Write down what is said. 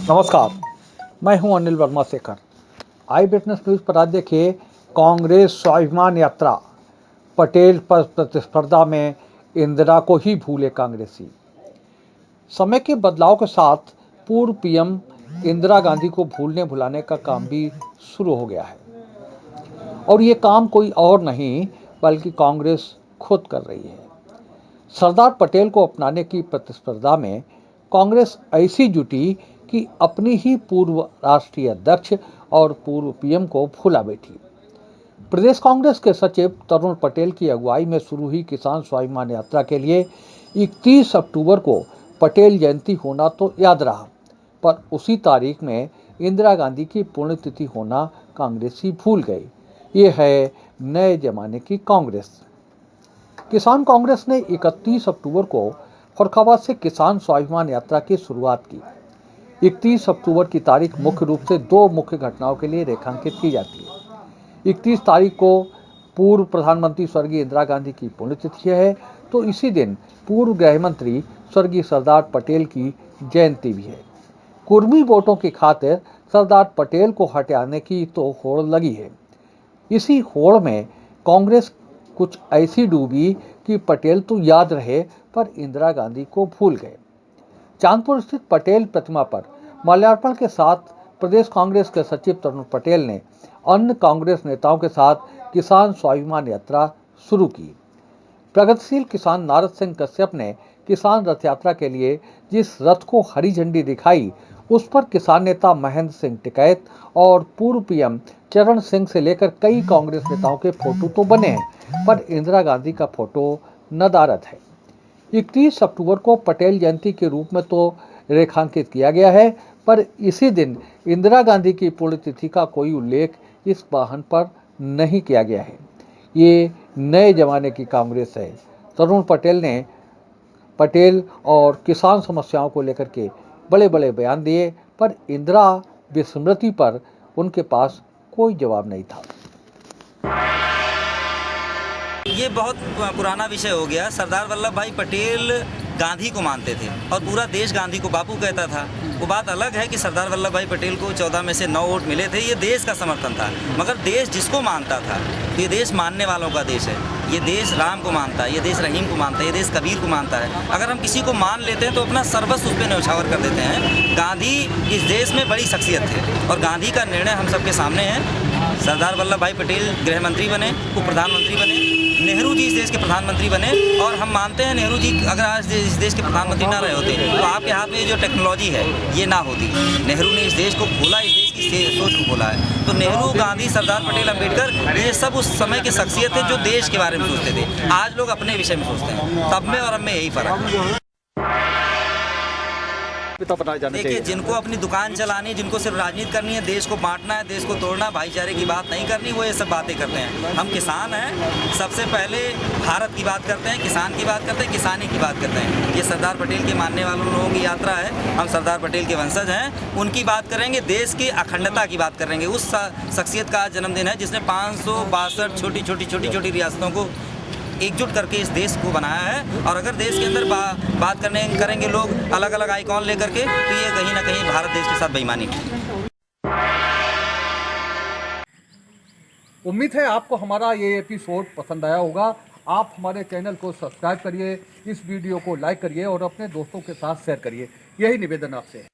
नमस्कार, मैं हूं अनिल वर्मा शेखर। आई विटनेस न्यूज़ पर आज देखिए, कांग्रेस स्वाभिमान यात्रा, पटेल पर प्रतिस्पर्धा में इंदिरा को ही भूले कांग्रेसी। समय के बदलाव के साथ पूर्व पीएम इंदिरा गांधी को भूलने भुलाने का काम भी शुरू हो गया है और ये काम कोई और नहीं बल्कि कांग्रेस खुद कर रही है। सरदार पटेल को अपनाने की प्रतिस्पर्धा में कांग्रेस ऐसी जुटी कि अपनी ही पूर्व राष्ट्रीय अध्यक्ष और पूर्व पीएम को भूला बैठी। प्रदेश कांग्रेस के सचिव तरुण पटेल की अगुवाई में शुरू हुई किसान स्वाभिमान यात्रा के लिए 31 अक्टूबर को पटेल जयंती होना तो याद रहा, पर उसी तारीख में इंदिरा गांधी की पुण्यतिथि होना कांग्रेसी भूल गए। ये है नए जमाने की कांग्रेस। किसान कांग्रेस ने 31 अक्टूबर को फर्रुखाबाद से किसान स्वाभिमान यात्रा की शुरुआत की। 31 अक्टूबर की तारीख मुख्य रूप से दो मुख्य घटनाओं के लिए रेखांकित की जाती है। 31 तारीख को पूर्व प्रधानमंत्री स्वर्गीय इंदिरा गांधी की पुण्यतिथि है, तो इसी दिन पूर्व गृह मंत्री स्वर्गीय सरदार पटेल की जयंती भी है। कुर्मी वोटों की खातिर सरदार पटेल को हटाने की तो होड़ लगी है। इसी होड़ में कांग्रेस कुछ ऐसी डूबी कि पटेल तो याद रहे पर इंदिरा गांधी को भूल गए। चांदपुर स्थित पटेल प्रतिमा पर माल्यार्पण के साथ प्रदेश कांग्रेस के सचिव तरुण पटेल ने अन्य कांग्रेस नेताओं के साथ किसान स्वाभिमान यात्रा शुरू की। प्रगतिशील किसान नारद सिंह कश्यप ने किसान रथ यात्रा के लिए जिस रथ को हरी झंडी दिखाई, उस पर किसान नेता महेंद्र सिंह टिकैत और पूर्व पीएम चरण सिंह से लेकर कई कांग्रेस नेताओं के फोटो तो बने हैं, पर इंदिरा गांधी का फोटो नदारद है। 31 अक्टूबर को पटेल जयंती के रूप में तो रेखांकित किया गया है, पर इसी दिन इंदिरा गांधी की पुण्यतिथि का कोई उल्लेख इस वाहन पर नहीं किया गया है। ये नए जमाने की कांग्रेस है। तरुण पटेल ने पटेल और किसान समस्याओं को लेकर के बड़े बड़े बयान दिए, पर इंदिरा विस्मृति पर उनके पास कोई जवाब नहीं था। ये बहुत पुराना विषय हो गया। सरदार वल्लभ भाई पटेल गांधी को मानते थे और पूरा देश गांधी को बापू कहता था। वो बात अलग है कि सरदार वल्लभ भाई पटेल को 14 में से 9 वोट मिले थे। ये देश का समर्थन था, मगर देश जिसको मानता था, ये देश मानने वालों का देश है। ये देश राम को मानता है, ये देश रहीम को मानता है, ये देश कबीर को मानता है। अगर हम किसी को मान लेते हैं तो अपना सर्वस्व उस पर न्यौछावर कर देते हैं। गांधी इस देश में बड़ी शख्सियत थे और गांधी का निर्णय हम सबके सामने है। सरदार वल्लभ भाई पटेल गृह मंत्री बने, उप प्रधानमंत्री बने, नेहरू जी इस देश के प्रधानमंत्री बने, और हम मानते हैं नेहरू जी अगर आज इस देश के प्रधानमंत्री ना रहे होते तो आपके हाथ में जो टेक्नोलॉजी है ये ना होती। नेहरू ने इस देश को खोला, इस देश की सोच को खोला है। तो नेहरू, गांधी, सरदार पटेल, अम्बेडकर, ये सब उस समय के शख्सियत थे जो देश के बारे में सोचते थे। आज लोग अपने विषय में सोचते हैं। तब में और अब में यही फर्क है। देखिए, जिनको अपनी दुकान चलानी, जिनको सिर्फ राजनीति करनी है, देश को बांटना है, देश को तोड़ना, भाईचारे की बात नहीं करनी, वो ये सब बातें करते हैं। हम किसान हैं, सबसे पहले भारत की बात करते हैं, किसान की बात करते हैं, किसानी की बात करते हैं। ये सरदार पटेल के मानने वालों लोगों की यात्रा है। हम सरदार पटेल के वंशज हैं, उनकी बात करेंगे, देश की अखंडता की बात करेंगे। उस शख्सियत का जन्मदिन है जिसने 562 छोटी छोटी रियासतों को एकजुट करके इस देश को बनाया है। और अगर देश के अंदर बात करेंगे लोग अलग अलग आइकॉन लेकर के, तो ये कहीं ना कहीं भारत देश के साथ बेईमानी है। उम्मीद है आपको हमारा ये एपिसोड पसंद आया होगा। आप हमारे चैनल को सब्सक्राइब करिए, इस वीडियो को लाइक करिए और अपने दोस्तों के साथ शेयर करिए। यही निवेदन आपसे है।